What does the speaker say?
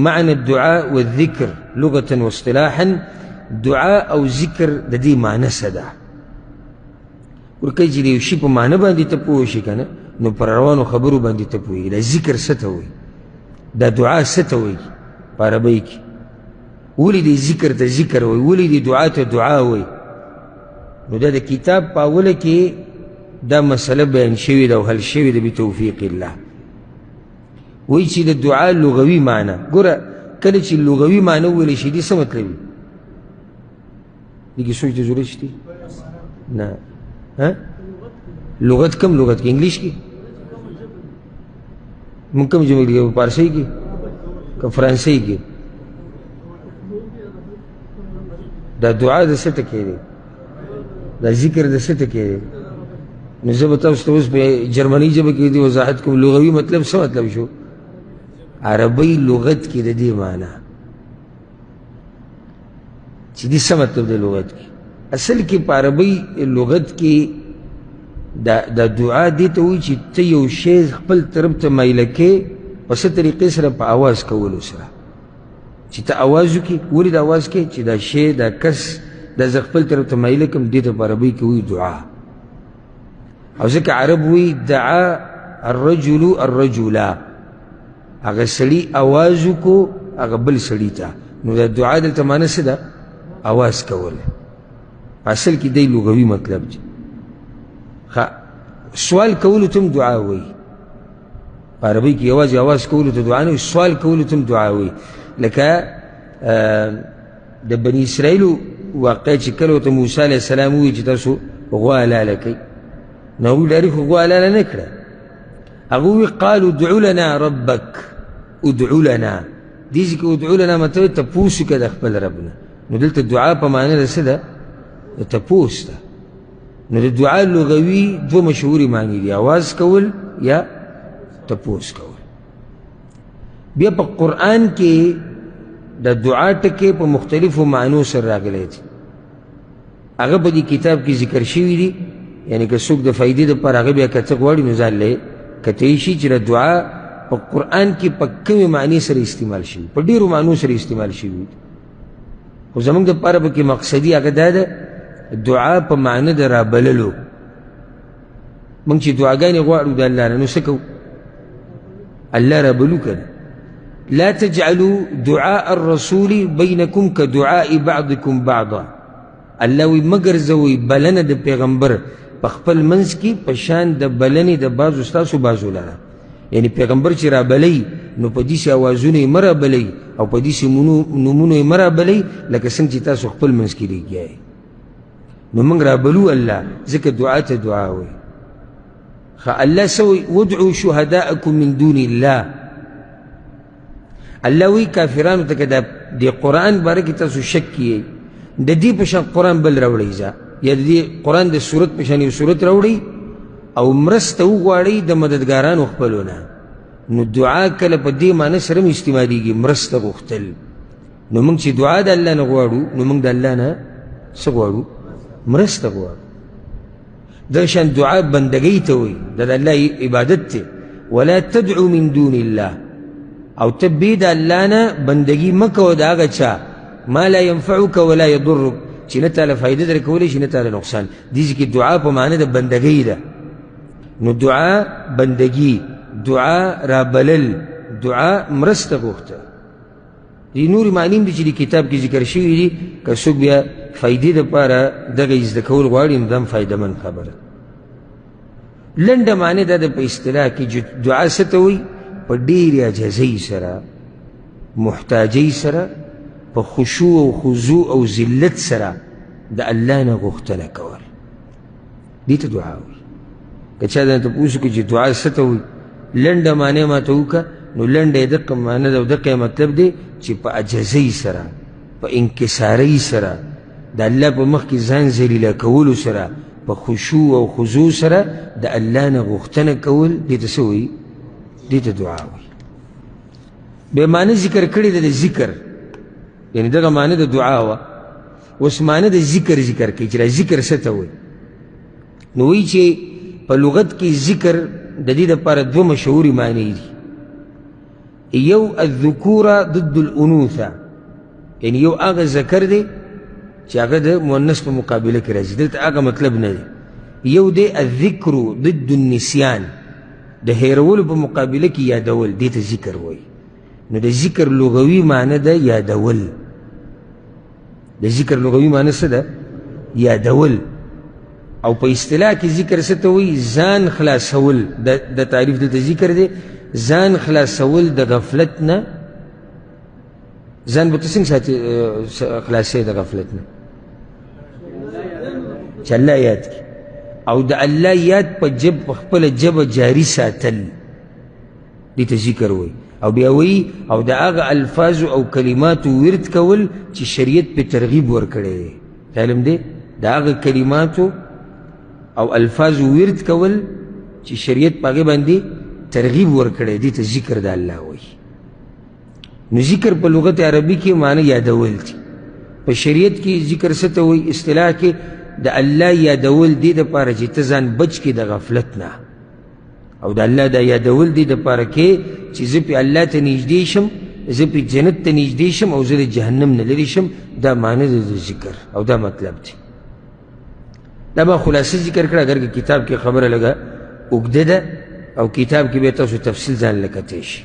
معنى الدعاء والذكر لغة واصطلاحا دعاء او ذکر د دې معنی څه ده ورکه چې د یو شي په معنی باندې ته پوه شي که نه نو پر روانو خبرو باندې ته پوهېږي دا ذکر څه ته وایي دا دعا څه ته وایي په عربۍ کې ولې دې ذکر ته ذکر وایي ولې دې دعا ته دعا وایي نو دا د کتاب په اوله کې دا مسله بیان شوې ده او حل شوې ده بتوفیق الله وایي چې د دعا لغوي معنی ګوره کله چې لغوي معنی وویلی شي دې څه مطلب وي دې کې سوچ ته ضرورت شته نه لغت کم لغت کې انګلیش کې مونږ کوم ژبه کې پارسي کې که فرانسي کې دا دعا د څه ټکی دی دا ذکر د څه ټکی دی نو زه به تاسو ته اوس په جرمني ژبه کې دې وضاحت کوم لغوي مطلب څه مطلب شو عربي لغت کې د دې معنی چې دې څه مطلب دی لغت کې اصل کې په عربي لغت کې دا دعا دې ته وایي چې ته یو شی خپل طرف ته میله کې په څه طریقې سره په اواز کولو سره چې ته اواز وکړې ولې د اواز کې چې دا شی دا کس دا زه خپل طرف ته میله کړم دې ته په عربي کې وایي دعا او ځکه عرب وایي دعا الرجل الرجلا هغه سړي اواز وکړو هغه بل سړي ته نو دا دعا دلته معنی څه ده اواز کول اصل کې دی لغوي مطلب دی سوال کولو تم دعا وایي په عربي کې یوازې اواز کولو ته دعا نه وایي سوال کولو تم دعا وایي لکه د بني اسرائیلو واقع چې کله ورته موسی علیه السلام ووایي چې تاسو غوا حلاله کوئ نو هغوی ډایرکټ خو غوا حلاله نه کړه هغه ووایي قالو ادعو لنا ربک ادعو لنا دې ځای کې ادعو لنا مطلب تپوس وکړه د خپل رب نه نو دلته دعا په معنی د څه ده د تپوس ده نو د دعا لغوي دوه مشهورې معنی دي اواز کول یا تپوس کول بیا په قرآن کې د دعا ټکي په مختلفو معنو سره راغلی دي هغه په دې کتاب کې ذکر شوي دي یعنی که څوک د فایدې دپاره هغه بیا که څه غواړي نو ځان له کتلی شي چې د دعا په قرآن کې په کومې معنی سره استعمال شوي په ډېرو معنو سره استعمال شوي خو زموږ دپاره پکې مقصدي هغه دا ده دعا په معنی د رابللو موږ چې دعاګانې غواړو د الله نه نو څه کوو الله رابلو که لا تجعلوا دعاء الرسول بينكم كدعاء بعضكم بعضا الله وی مگر زوی بلنه د پیغمبر په خپل منځ کې په شان د بلنې د بعضو ستاسو بعضو لره یعنی پیغمبر چې رابلی نو په داسې اوازونو یې مه رابلی او په داسې نومونو یې مه رابلی لکه څنګه چې تاسو خپل منځ کې لګیا نو موږ رابلو الله ځکه دعا ته دعا وایي الله سوي وادعوا شهداءكم من دون الله الله وی کافرانو ته که د قرآن باره کې تاسو شک کیئ د دې په شان قرآن بل راوړئ ځه یا د دې قرآن د صورت په شان یو صورت راوړئ او مرسته وغواړئ د مددګارانو خپلو نه نو دعا کله په دې معنی سره هم استعمالېږي مرسته غوښتل نو موږ چې دعا د الله نه غواړو نو موږ د الله نه څه غواړو مرسته غواړو دغه شان دعا بندګۍ ته وایي د الله عبادت ته ولا تدعو من دون الله او تبې د الله نه بندګي مه کوه د هغه چا ما لا ينفعك ولا يضرك چې نه تاله فایده درکولی شي نه تاله نقصان دې کې دعا په معنی د بندګۍ ده نو دعا بندګي دعا رابلل دعا مرسته غوښته دې نورې معنی هم دي چې د کتاب کې ذکر شوي دي که څوک بیا فایدې دپاره دغه زده کول غواړي نو دا هم فایدهمند خبره لنډه معنی دا ده په اصطلاح کې دعا څه ته وایي په ډېرې عجزۍ سره محتاجۍ سره په خشوع او خضوع او ذلت سره د الله نه غوښتنه کول دې ته دعا وایي که چا درنه تپوس وکړي چې دعا څه ته وایي لنډه معنی ماته وکړه نو لنډه یې دقه معنی ده او دقه مطلب دی چې په عجزۍ سره په انکسارۍ سره د الله په مخ کې ځان ذلیله کولو سره په خشوع او خضوع سره د الله نه غوښتنه کول دې ته څه وایي دې ته دعا وایي بیا معنی ذکر کړې ده د ذکر یعنی دغه معنی د دعا وه اوس معنی د ذکر کوي چې دا ذکر څه ته وایي نو وایي چې په لغت کې ذکر د دې دپاره دوه مشهورې معنی دي یو الذکوره ضد الانوثه، یعنی یو هغه ذکر دی چې هغه د مؤنث په مقابله کې راځي، دلته هغه مطلب نه دی. یو دی الذکر ضد النسیان، د هیرولو په مقابله کې یادول، دې ته ذکر وایي. نو د ذکر لغوي معنی ده یادول. د ذکر لغوي معنی څه ده؟ یادول. او په اصطلاح کې ذکر څه ته وایي؟ ځان خلاصول. د تعریف دلته ذکر دی ځان خلاصول د غفلت نه. ځان به ته څنګه خلاصوې د غفلت نه؟ چې الله یاد کړي، او د الله یاد په خپله ژبه جاري ساتل، دې ته ذکر وایي. او بیا وایي او د هغه الفاظو او کلماتو ورد کول چې شریعت پې ترغیب ورکړی دی. علم دی د هغه کلماتو او الفاظو ورد کول چې شریعت په هغې باندې ترغیب ورکړی، دې ته ذکر د الله وایي. نو ذکر په لغت عربي کې معنی یادول دي. په شریعت کې ذکر څه ته وایي؟ اصطلاح کې د الله یادول دې دپاره چې ته ځان بچ کړې د غفلت نه، او د الله دا یادول دې دپاره کې چې زه پې الله ته نږدې شم، زه پې جنت ته نږدې شم، او زه د جهنم نه لرې شم. دا معنی دی د ذکر او دا مطلب دی. دا به خلاصه ذکر کړه، اگر که کتاب کې خبره لږه اوږده ده او کتاب کې به تاسو تفصیل ځان له کتی شي.